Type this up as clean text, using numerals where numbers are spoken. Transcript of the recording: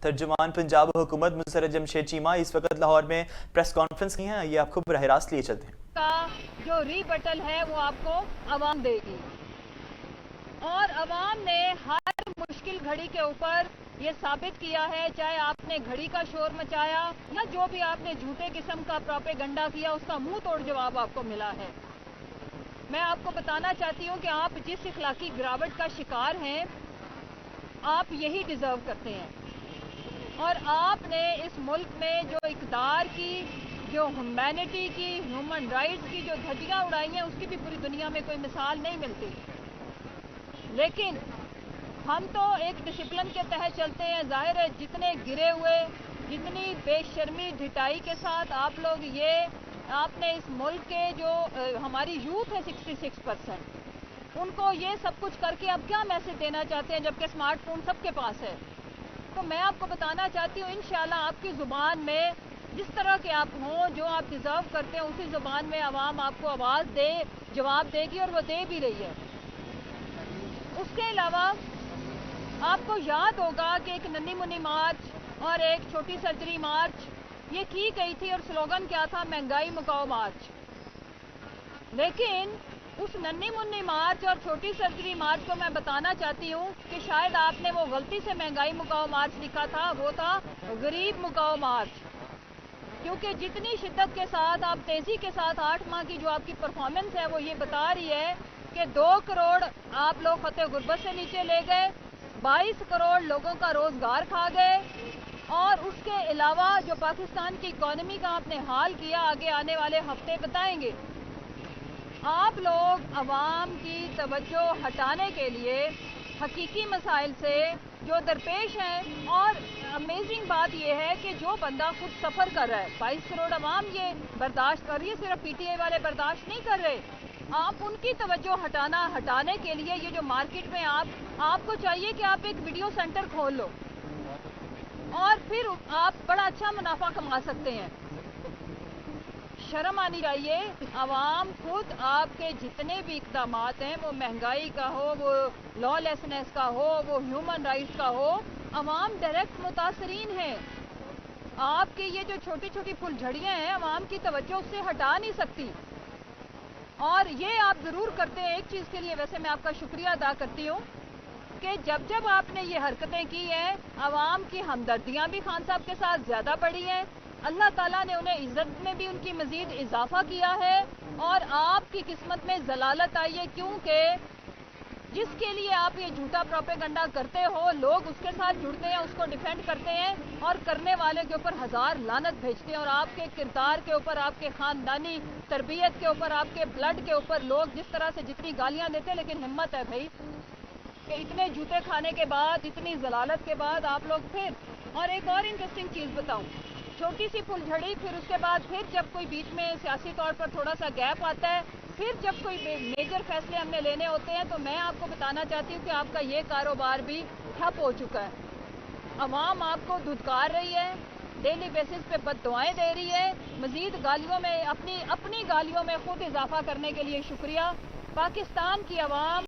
ترجمان پنجاب حکومت مسرت جمشید چیمہ اس وقت لاہور میں پریس کانفرنس کی ہیں. یہ آپ کو براہ راست لیے چلتے ہیں. کا جو ری بٹل ہے وہ آپ کو عوام دے گی، اور عوام نے ہر مشکل گھڑی کے اوپر یہ ثابت کیا ہے، چاہے آپ نے گھڑی کا شور مچایا یا جو بھی آپ نے جھوٹے قسم کا پروپیگنڈا کیا، اس کا منہ توڑ جواب آپ کو ملا ہے. میں آپ کو بتانا چاہتی ہوں کہ آپ جس اخلاقی گراوٹ کا شکار ہیں، آپ یہی ڈیزرو کرتے ہیں. اور آپ نے اس ملک میں جو اقدار کی، جو ہیومینٹی کی، ہیومن رائٹس کی جو دھجیاں اڑائی ہیں، اس کی بھی پوری دنیا میں کوئی مثال نہیں ملتی. لیکن ہم تو ایک ڈسپلن کے تحت چلتے ہیں. ظاہر ہے جتنے گرے ہوئے، جتنی بے شرمی ڈھٹائی کے ساتھ آپ نے اس ملک کے جو ہماری یوتھ ہے 66%، ان کو یہ سب کچھ کر کے اب کیا میسج دینا چاہتے ہیں جبکہ اسمارٹ فون سب کے پاس ہے. تو میں آپ کو بتانا چاہتی ہوں انشاءاللہ آپ کی زبان میں جس طرح کے آپ ہوں، جو آپ ڈیزرو کرتے ہیں، اسی زبان میں عوام آپ کو آواز دے، جواب دے گی، اور وہ دے بھی رہی ہے. اس کے علاوہ آپ کو یاد ہوگا کہ ایک ننھی منی مارچ اور ایک چھوٹی سرجری مارچ یہ کی گئی تھی، اور سلوگن کیا تھا؟ مہنگائی مکاؤ مارچ. لیکن اس ننھی منی مارچ اور چھوٹی سرجری مارچ کو میں بتانا چاہتی ہوں کہ شاید آپ نے وہ غلطی سے مہنگائی مکاؤ مارچ لکھا تھا، وہ تھا غریب مکاؤ مارچ. کیونکہ جتنی شدت کے ساتھ آپ تیزی کے ساتھ 8 ماہ کی جو آپ کی پرفارمنس ہے وہ یہ بتا رہی ہے کہ 2 کروڑ آپ لوگ خطے غربت سے نیچے لے گئے، 22 کروڑ لوگوں کا روزگار کھا گئے، اور اس کے علاوہ جو پاکستان کی اکانومی کا آپ نے حال کیا، آگے آنے والے ہفتے بتائیں گے. آپ لوگ عوام کی توجہ ہٹانے کے لیے حقیقی مسائل سے جو درپیش ہیں، اور امیزنگ بات یہ ہے کہ جو بندہ خود سفر کر رہا ہے، 22 کروڑ عوام یہ برداشت کر رہی ہے، صرف پی ٹی آئی والے برداشت نہیں کر رہے. آپ ان کی توجہ ہٹانے کے لیے یہ جو مارکیٹ میں آپ کو چاہیے کہ آپ ایک ویڈیو سینٹر کھول لو، اور پھر آپ بڑا اچھا منافع کما سکتے ہیں. شرم آنی چاہیے. عوام خود آپ کے جتنے بھی اقدامات ہیں، وہ مہنگائی کا ہو، وہ لا لیسنس کا ہو، وہ ہیومن رائٹس کا ہو، عوام ڈائریکٹ متاثرین ہیں. آپ کی یہ جو چھوٹی چھوٹی پھلجھڑیاں ہیں، عوام کی توجہ اس سے ہٹا نہیں سکتی. اور یہ آپ ضرور کرتے ہیں. ایک چیز کے لیے ویسے میں آپ کا شکریہ ادا کرتی ہوں کہ جب آپ نے یہ حرکتیں کی ہیں، عوام کی ہمدردیاں بھی خان صاحب کے ساتھ زیادہ بڑھی ہیں. اللہ تعالیٰ نے انہیں عزت میں بھی ان کی مزید اضافہ کیا ہے، اور آپ کی قسمت میں ضلالت آئی ہے، کیونکہ جس کے لیے آپ یہ جھوٹا پروپیگنڈا کرتے ہو، لوگ اس کے ساتھ جڑتے ہیں، اس کو ڈیفینڈ کرتے ہیں، اور کرنے والے کے اوپر ہزار لعنت بھیجتے ہیں. اور آپ کے کردار کے اوپر، آپ کے خاندانی تربیت کے اوپر، آپ کے بلڈ کے اوپر لوگ جس طرح سے جتنی گالیاں دیتے ہیں، لیکن ہمت ہے بھائی کہ اتنے جوتے کھانے کے بعد، اتنی ضلالت کے بعد آپ لوگ پھر. اور ایک اور انٹرسٹنگ چیز بتاؤں، چھوٹی سی پھلجھڑی، پھر اس کے بعد پھر جب کوئی بیچ میں سیاسی طور پر تھوڑا سا گیپ آتا ہے، پھر جب کوئی میجر فیصلے ہم نے لینے ہوتے ہیں، تو میں آپ کو بتانا چاہتی ہوں کہ آپ کا یہ کاروبار بھی ٹھپ ہو چکا ہے. عوام آپ کو دھتکار رہی ہے، ڈیلی بیسس پہ بد دعائیں دے رہی ہے. مزید گالیوں میں اپنی گالیوں میں خود اضافہ کرنے کے لیے شکریہ. پاکستان کی عوام